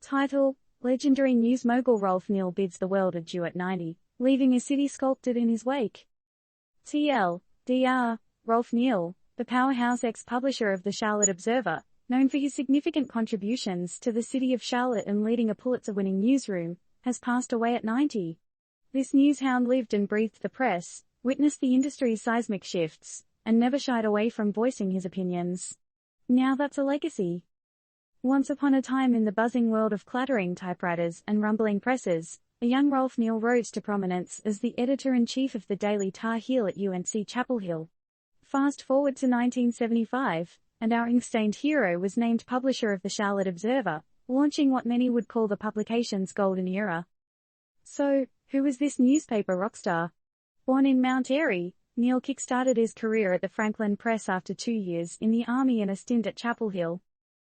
Title: Legendary news mogul Rolfe Neill bids the world adieu at 90, leaving a city sculpted in his wake. Dr. Rolfe Neill, the powerhouse ex-publisher of the Charlotte Observer, known for his significant contributions to the city of Charlotte and leading a Pulitzer-winning newsroom, has passed away at 90. This newshound lived and breathed the press, witnessed the industry's seismic shifts, and never shied away from voicing his opinions. Now that's a legacy. Once upon a time in the buzzing world of clattering typewriters and rumbling presses, a young Rolfe Neill rose to prominence as the editor-in-chief of the Daily Tar Heel at UNC Chapel Hill. Fast forward to 1975, and our ink-stained hero was named publisher of the Charlotte Observer, launching what many would call the publication's golden era. So, who was this newspaper rockstar? Born in Mount Airy, Neill kick-started his career at the Franklin Press after 2 years in the Army and a stint at Chapel Hill.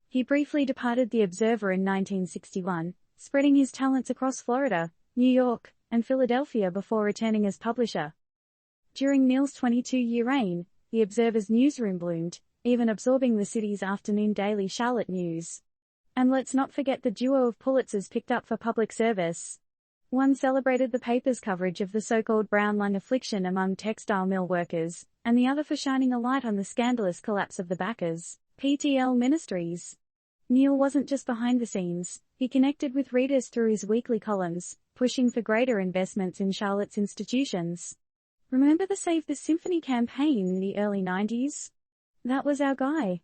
He briefly departed the Observer in 1961, spreading his talents across Florida, New York, and Philadelphia before returning as publisher. During Neill's 22-year reign, the Observer's newsroom bloomed, even absorbing the city's afternoon daily Charlotte news. And let's not forget the duo of Pulitzers picked up for public service. One celebrated the paper's coverage of the so-called brown lung affliction among textile mill workers, and the other for shining a light on the scandalous collapse of the backers, PTL Ministries. Neill wasn't just behind the scenes, he connected with readers through his weekly columns, pushing for greater investments in Charlotte's institutions. Remember the Save the Symphony campaign in the early 90s? That was our guy.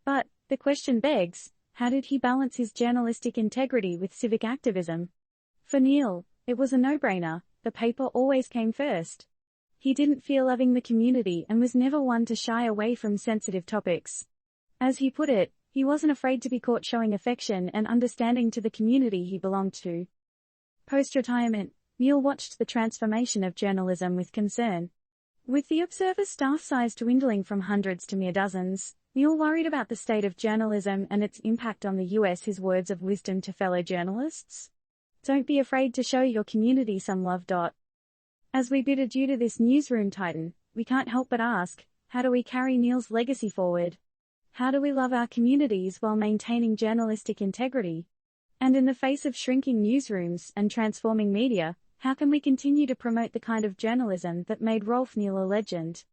But, the question begs, how did he balance his journalistic integrity with civic activism? For Neill, it was a no-brainer, the paper always came first. He didn't fear loving the community and was never one to shy away from sensitive topics. As he put it, he wasn't afraid to be caught showing affection and understanding to the community he belonged to. Post-retirement, Neill watched the transformation of journalism with concern. With the Observer's staff size dwindling from hundreds to mere dozens, Neill worried about the state of journalism and its impact on the US. His words of wisdom to fellow journalists: don't be afraid to show your community some love. As we bid adieu to this newsroom titan, we can't help but ask, how do we carry Neill's legacy forward? How do we love our communities while maintaining journalistic integrity? And in the face of shrinking newsrooms and transforming media, how can we continue to promote the kind of journalism that made Rolfe Neill a legend?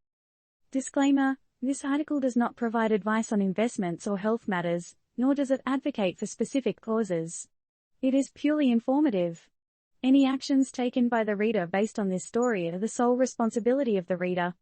Disclaimer: this article does not provide advice on investments or health matters, nor does it advocate for specific causes. It is purely informative. Any actions taken by the reader based on this story are the sole responsibility of the reader.